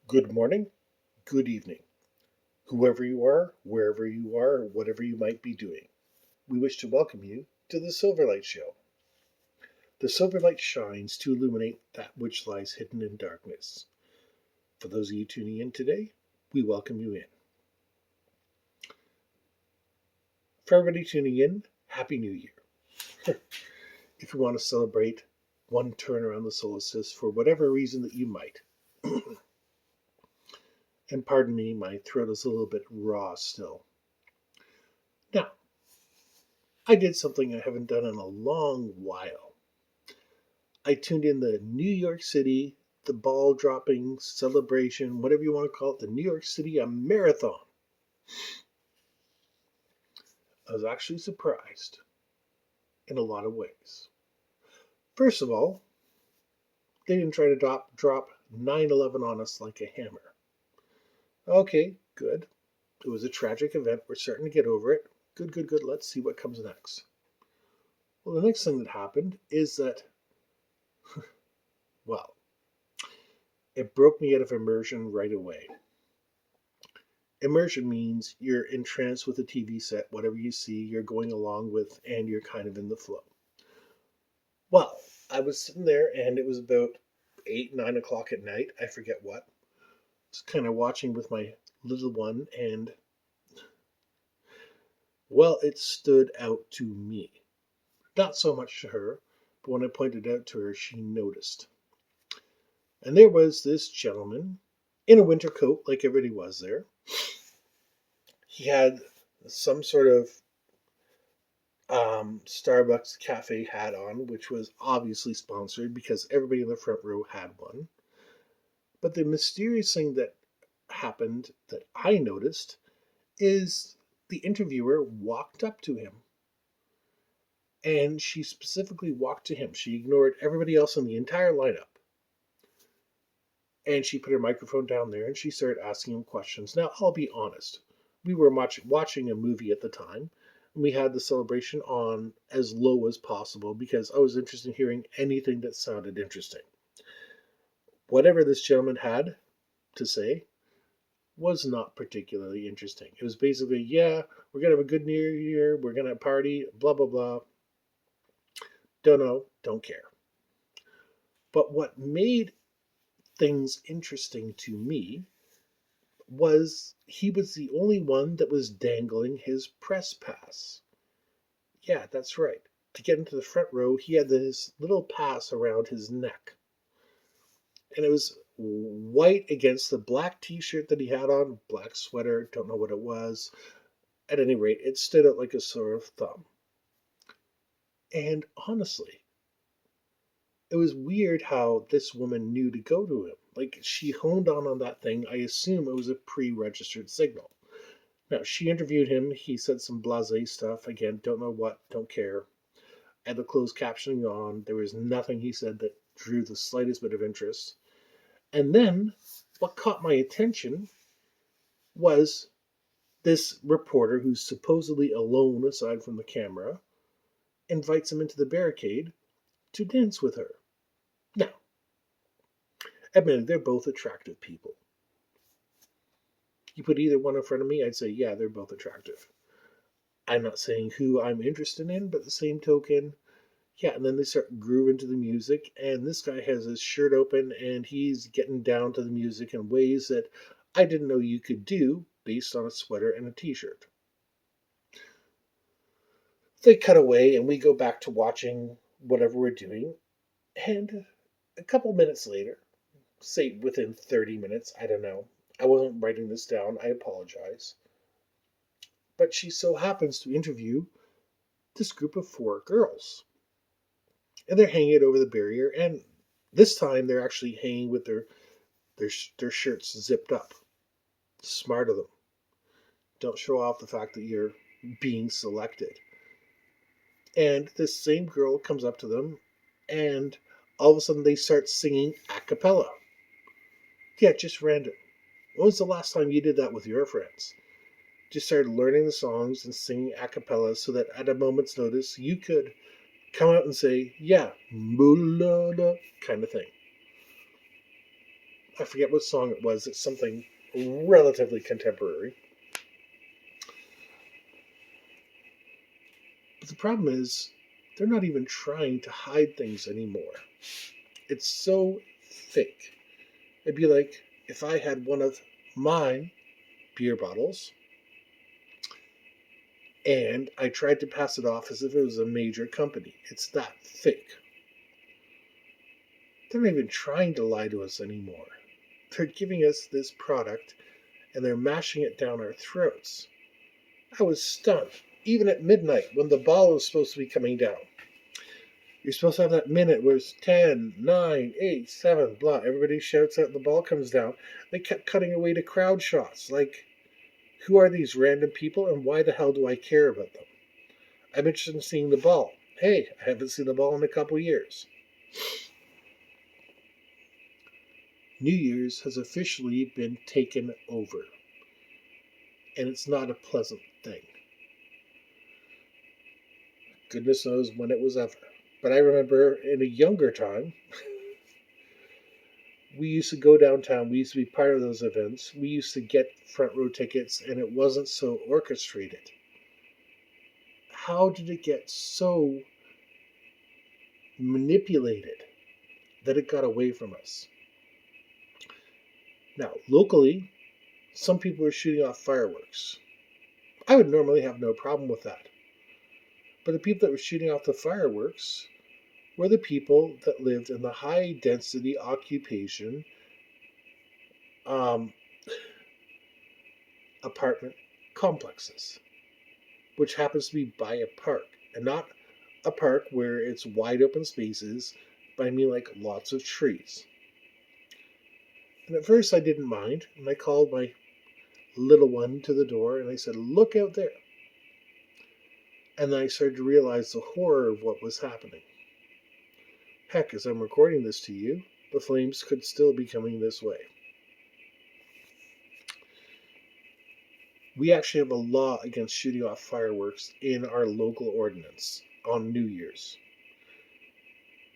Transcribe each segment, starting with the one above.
Good morning, good evening, whoever you are, wherever you are, or whatever you might be doing. We wish to welcome you to the Silverlight Show. The Silverlight shines to illuminate that which lies hidden in darkness. For those of you tuning in today, we welcome you in. For everybody tuning in, Happy New Year. If you want to celebrate one turn around the solstice for whatever reason that you might. And pardon me, my throat is a little bit raw still. Now, I did something I haven't done in a long while. I tuned in the New York City, the ball dropping celebration, whatever you want to call it, the New York City Marathon. I was actually surprised in a lot of ways. First of all, they didn't try to drop 9/11 on us like a hammer. Okay, good. It was a tragic event. We're starting to get over it. Good, good, good. Let's see what comes next. Well, the next thing that happened is that, well, it broke me out of immersion right away. Immersion means you're entranced with a TV set, whatever you see, you're going along with, and you're kind of in the flow. Well, I was sitting there, and it was about 8, 9 o'clock at night. I forget what. Just kind of watching with my little one, and well, it stood out to me. Not so much to her, but when I pointed out to her, she noticed. And there was this gentleman in a winter coat, like everybody was there. He had some sort of Starbucks cafe hat on, which was obviously sponsored because everybody in the front row had one. But the mysterious thing that happened that I noticed is the interviewer walked up to him. And she specifically walked to him. She ignored everybody else in the entire lineup. And she put her microphone down there and she started asking him questions. Now, I'll be honest. We were watching a movie at the time. And we had the celebration on as low as possible because I was interested in hearing anything that sounded interesting. Whatever this gentleman had to say was not particularly interesting. It was basically, yeah, we're going to have a good New Year, we're going to party, blah, blah, blah. Don't know, don't care. But what made things interesting to me was he was the only one that was dangling his press pass. Yeah, that's right. To get into the front row, he had this little pass around his neck. And it was white against the black t-shirt that he had on, black sweater, don't know what it was. At any rate, it stood out like a sore thumb. And honestly, it was weird how this woman knew to go to him. Like, she honed on that thing. I assume it was a pre-registered signal. Now, she interviewed him. He said some blasé stuff. Again, don't know what, don't care. Had the closed captioning on. There was nothing he said that drew the slightest bit of interest. And then, what caught my attention was this reporter, who's supposedly alone aside from the camera, invites him into the barricade to dance with her. Now, admittedly, they're both attractive people. You put either one in front of me, I'd say, yeah, they're both attractive. I'm not saying who I'm interested in, but the same token, yeah, and then they start grooving to the music, and this guy has his shirt open, and he's getting down to the music in ways that I didn't know you could do based on a sweater and a t-shirt. They cut away, and we go back to watching whatever we're doing, and a couple minutes later, say within 30 minutes, I don't know, I wasn't writing this down, I apologize, but she so happens to interview this group of 4 girls. And they're hanging it over the barrier, and this time they're actually hanging with their shirts zipped up. Smart of them. Don't show off the fact that you're being selected. And this same girl comes up to them, and all of a sudden they start singing a cappella. Yeah, just random. When was the last time you did that with your friends? Just started learning the songs and singing a cappella so that at a moment's notice you could come out and say, yeah, moolah, kind of thing. I forget what song it was. It's something relatively contemporary. But the problem is, they're not even trying to hide things anymore. It's so fake. It'd be like if I had one of my beer bottles and I tried to pass it off as if it was a major company. It's that fake. They're not even trying to lie to us anymore. They're giving us this product and they're mashing it down our throats. I was stunned, even at midnight when the ball was supposed to be coming down. You're supposed to have that minute where it's 10, 9, 8, 7, blah. Everybody shouts out, the ball comes down. They kept cutting away to crowd shots. Like, who are these random people and why the hell do I care about them? I'm interested in seeing the ball. Hey, I haven't seen the ball in a couple years. New Year's has officially been taken over. And it's not a pleasant thing. Goodness knows when it was ever. But I remember in a younger time, we used to go downtown. We used to be part of those events. We used to get front row tickets, and it wasn't so orchestrated. How did it get so manipulated that it got away from us? Now, locally, some people were shooting off fireworks. I would normally have no problem with that. But the people that were shooting off the fireworks were the people that lived in the high density occupation apartment complexes, which happens to be by a park, and not a park where it's wide open spaces, but I mean like lots of trees. And at first I didn't mind, and I called my little one to the door and I said, "Look out there." And then I started to realize the horror of what was happening. Heck, as I'm recording this to you, the flames could still be coming this way. We actually have a law against shooting off fireworks in our local ordinance on New Year's.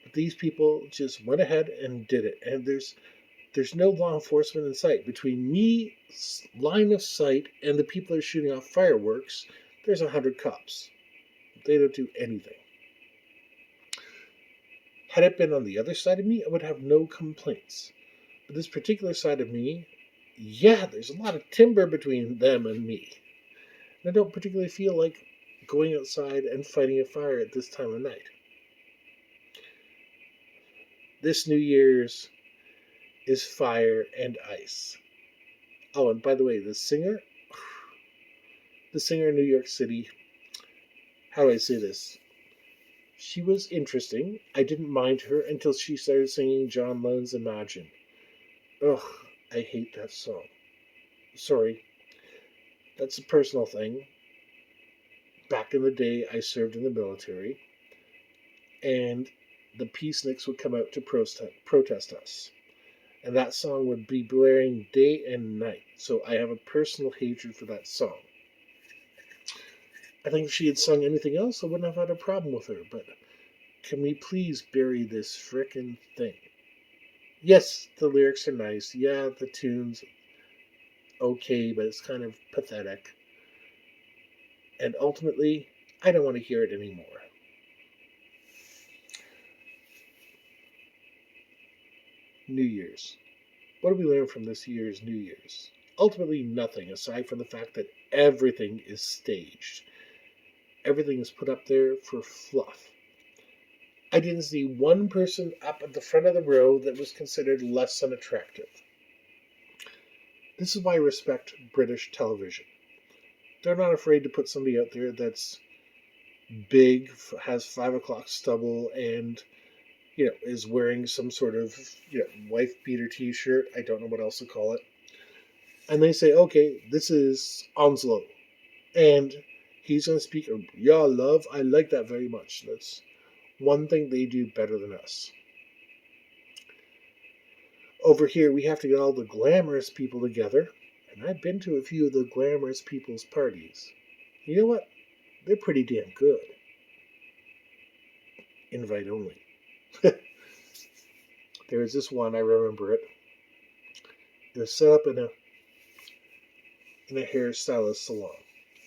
But these people just went ahead and did it. And there's no law enforcement in sight. Between me, line of sight, and the people that are shooting off fireworks, there's 100 cops. They don't do anything. Had it been on the other side of me, I would have no complaints. But this particular side of me, yeah, there's a lot of timber between them and me. And I don't particularly feel like going outside and fighting a fire at this time of night. This New Year's is fire and ice. Oh, and by the way, the singer in New York City, how do I say this? She was interesting. I didn't mind her until she started singing John Lennon's Imagine. Ugh, I hate that song. Sorry. That's a personal thing. Back in the day, I served in the military, and the peaceniks would come out to protest us. And that song would be blaring day and night. So I have a personal hatred for that song. I think if she had sung anything else, I wouldn't have had a problem with her. But can we please bury this frickin' thing? Yes, the lyrics are nice. Yeah, the tune's okay, but it's kind of pathetic. And ultimately, I don't want to hear it anymore. New Year's. What do we learn from this year's New Year's? Ultimately, nothing, aside from the fact that everything is staged. Everything is put up there for fluff. I didn't see one person up at the front of the row that was considered less than attractive. This is why I respect British television. They're not afraid to put somebody out there that's big, has 5 o'clock stubble, and is wearing some sort of wife beater t-shirt. I don't know what else to call it. And they say, okay, this is Onslow, and he's going to speak. Yeah, love, I like that very much. That's one thing they do better than us. Over here, we have to get all the glamorous people together, and I've been to a few of the glamorous people's parties. You know what? They're pretty damn good. Invite only. There was this one, I remember it. It was set up in a hairstylist salon.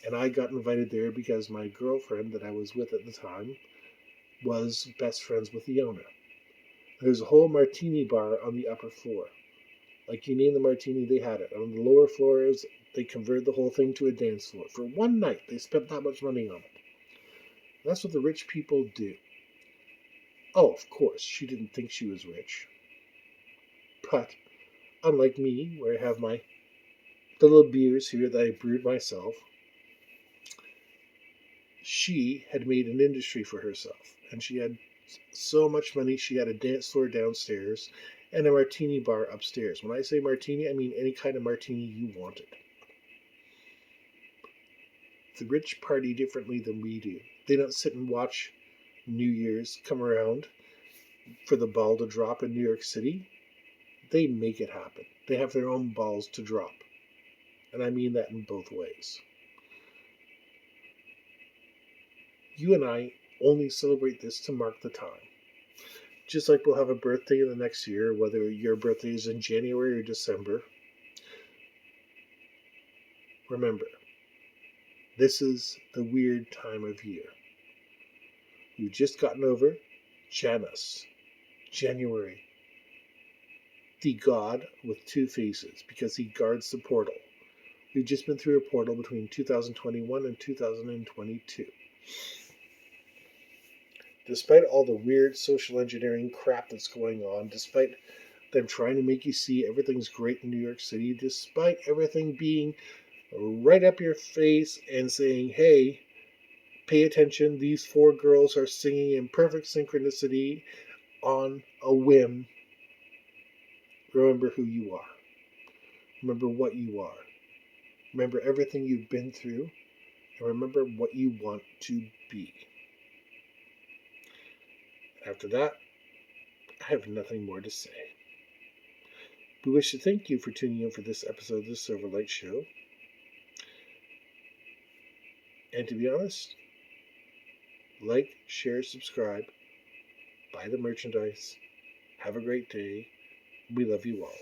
And I got invited there because my girlfriend that I was with at the time was best friends with the owner. There's a whole martini bar on the upper floor. Like you name the martini, they had it. On the lower floors, they converted the whole thing to a dance floor. For one night, they spent that much money on it. That's what the rich people do. Oh, of course, she didn't think she was rich. But unlike me, where I have the little beers here that I brewed myself, she had made an industry for herself. And she had so much money, she had a dance floor downstairs and a martini bar upstairs. When I say martini, I mean any kind of martini you wanted. The rich party differently than we do. They don't sit and watch New Year's come around for the ball to drop in New York City. They make it happen. They have their own balls to drop. And I mean that in both ways. You and I only celebrate this to mark the time. Just like we'll have a birthday in the next year, whether your birthday is in January or December. Remember, this is the weird time of year. You've just gotten over Janus, January, the god with two faces, because he guards the portal. We've just been through a portal between 2021 and 2022. Despite all the weird social engineering crap that's going on, despite them trying to make you see everything's great in New York City, despite everything being right up your face and saying, hey, pay attention, these four girls are singing in perfect synchronicity on a whim. Remember who you are. Remember what you are. Remember everything you've been through. And remember what you want to be. After that, I have nothing more to say. We wish to thank you for tuning in for this episode of the Silverlight Show. And to be honest, like, share, subscribe, buy the merchandise. Have a great day. We love you all.